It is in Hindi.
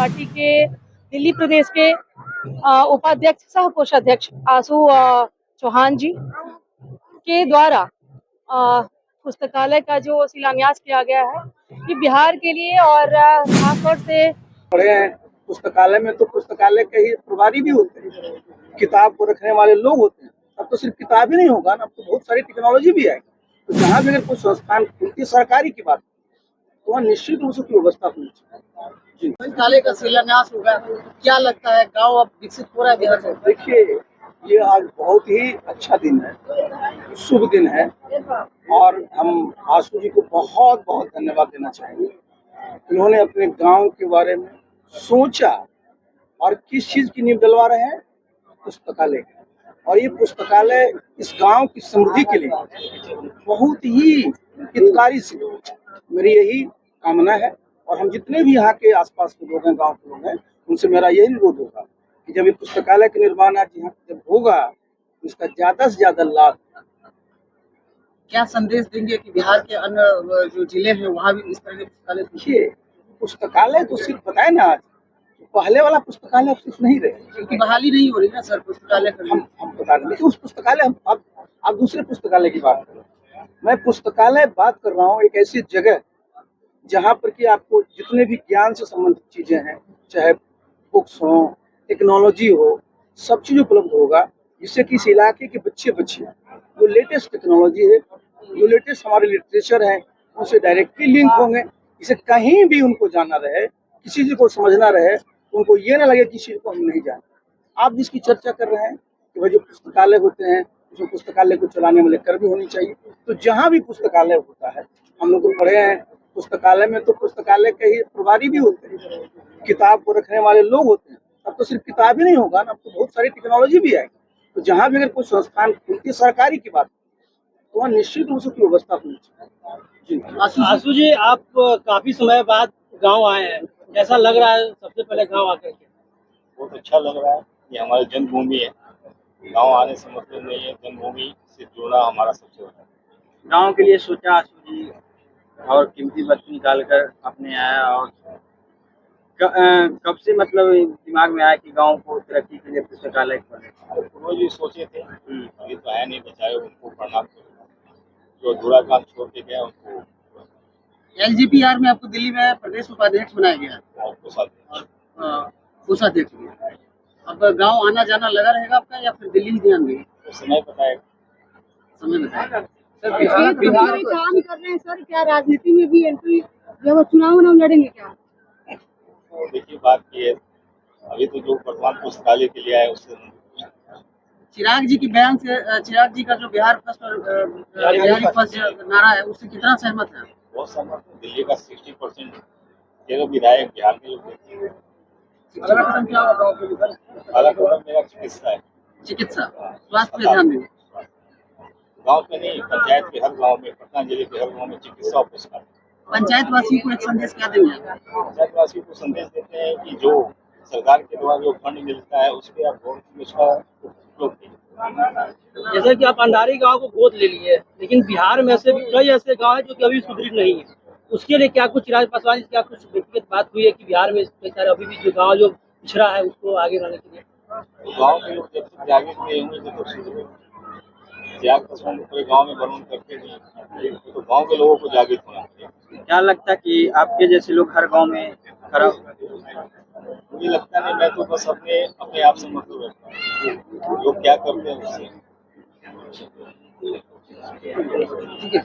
पार्टी के दिल्ली प्रदेश के उपाध्यक्ष सह कोषाध्यक्ष आशु चौहान जी के द्वारा पुस्तकालय का जो शिलान्यास किया गया है, ये बिहार के लिए और खासतौर से पढ़े हैं। पुस्तकालय में तो पुस्तकालय के ही प्रभारी भी होते हैं, किताब को रखने वाले लोग होते हैं। अब तो सिर्फ किताब ही नहीं होगा ना, अब तो बहुत सारी टेक्नोलॉजी भी आएगी। तो जहाँ भी अगर कोई संस्थान खुलती सरकारी की बात तो वहाँ निश्चित रूप से व्यवस्था होनी चाहिए। पुस्तकालय का शिलान्यास होगा, क्या लगता है गांव अब विकसित हो रहा है बिहार में? देखिए, ये आज बहुत ही अच्छा दिन है, शुभ दिन है और हम आशु जी को बहुत बहुत धन्यवाद देना चाहेंगे। उन्होंने अपने गांव के बारे में सोचा और किस चीज की नींव डलवा रहे हैं? पुस्तकालय। और ये पुस्तकालय इस गांव की समृद्धि के लिए बहुत ही हितकारी सिद्ध होगा। मेरी यही कामना है और हम जितने भी यहाँ के आसपास के लोग हैं, गांव के लोग हैं, उनसे मेरा यही अनुरोध होगा कि जब ये पुस्तकालय का निर्माण आज यहाँ जब होगा तो इसका ज्यादा से ज्यादा लाभ। क्या संदेश देंगे कि बिहार के अन्य जो जिले हैं वहाँ भी इस तरह के पुस्तकालय? देखिए, पुस्तकालय तो सिर्फ बताए ना, आज पहले वाला पुस्तकालय अब सिर्फ नहीं रहे, क्योंकि बहाली नहीं हो रही ना सर पुस्तकालय का। हम बता रहे हैं उस पुस्तकालय हम अब दूसरे पुस्तकालय की बात कर रहे हैं। मैं पुस्तकालय बात कर रहा हूँ एक ऐसी जगह जहाँ पर कि आपको जितने भी ज्ञान से संबंधित चीजें हैं, चाहे बुक्स हो, टेक्नोलॉजी हो, सब चीज उपलब्ध होगा, जिससे कि इस इलाके के बच्चे जो लेटेस्ट टेक्नोलॉजी है, जो लेटेस्ट हमारे लिटरेचर है, उनसे डायरेक्टली लिंक होंगे। इसे कहीं भी उनको जाना रहे, किसी चीज को समझना रहे, उनको ये ना लगे कि चीज को हम नहीं जाने। आप जिसकी चर्चा कर रहे हैं कि भाई जो पुस्तकालय होते हैं उसमें पुस्तकालय को चलाने वाले कर्मी होनी चाहिए। तो जहाँ भी पुस्तकालय होता है, हम लोग पढ़े हैं, पुस्तकालय में तो पुस्तकालय के ही प्रभारी भी होते हैं, किताब को रखने वाले लोग होते हैं। अब तो सिर्फ किताब ही नहीं होगा ना, अब तो बहुत सारी टेक्नोलॉजी भी आएगी। तो जहाँ भी अगर कोई संस्थान खुलती सरकारी की बात तो वहाँ निश्चित रूप से व्यवस्था होनी चाहिए। आशु जी, आप काफी समय बाद गांव आए हैं, कैसा लग रहा है सबसे पहले गांव आकर के? बहुत अच्छा लग रहा है। ये हमारी जन्मभूमि है, गांव आने से मतलब नहीं है, जन्मभूमि से जुड़ना हमारा सबसे बड़ा है। गांव के लिए सोचा आशु जी और कीमती वक्त निकाल कर अपने आया। और कब से मतलब दिमाग में आया कि गांव को तरक्की के लिए पुस्तकालय खोले? पूर्वज जी सोचे थे, अभी तो है नहीं, बचाए उनको प्रणाम करूंगा। जो अधूरा काम छोड़ के गया उनको। LGPR में आपको दिल्ली में प्रदेश उपाध्यक्ष बनाया गया और कोषाध्यक्ष। अब गांव आना जाना लगा रहेगा आपका या फिर दिल्ली ही ध्यान देंगे? तो समय बताएगा। समय बताएगा। सर बिहार में काम कर रहे हैं सर, क्या राजनीति में भी एंट्री जब चुनाव लड़ेंगे क्या? तो देखिए, बात की है अभी तो जो वर्तमान पुस्तकालय के लिए आए उससे चिराग जी की बयान से, चिराग जी का जो बिहार फर्स्ट और बिहारी फर्स्ट नारा है, उससे कितना सहमत है? बहुत सहमत है। दिल्ली का 60% तेरह विधायक बिहार के लोग देते हैं। अगला कदम क्या होगा? अगला कदम मेरा चिकित्सा है। चिकित्सा, स्वास्थ्य पे ध्यान देंगे। गांव में नहीं, पंचायत के हर गांव में, पटना जिले के हर गांव में चिकित्सा पुस्तकालय। पंचायत वासियों को एक संदेश क्या देंगे? पंचायत वासियों को संदेश देते हैं कि जो सरकार के द्वारा जो फंड मिलता है उस पर आप उसका उपयोग कीजिए। जैसे कि आप अंडारी गांव को गोद ले लिए, लेकिन बिहार में ऐसे कई ऐसे गांव है जो कि अभी सुदृढ़ नहीं है। उसके लिए क्या कुछ चिराग पासवान क्या कुछ व्यक्तिगत बात हुई है कि बिहार में कई सारे अभी भी जो गांव जो पिछड़ा है उसको आगे लाने के लिए? तो गाँव के लोग जब तक जागृत नहीं होंगे जब तक सुधरेंगे। चिराग पासवान पूरे गाँव में वर्णन करते नहीं, तो गाँव के लोगों को जागृत होना चाहिए। क्या लगता है कि आपके जैसे लोग हर गांव में खड़ा? मुझे लगता नहीं, मैं तो बस अपने आप से मतलब रखता हूँ, लोग क्या करते हैं उससे। ठीक है।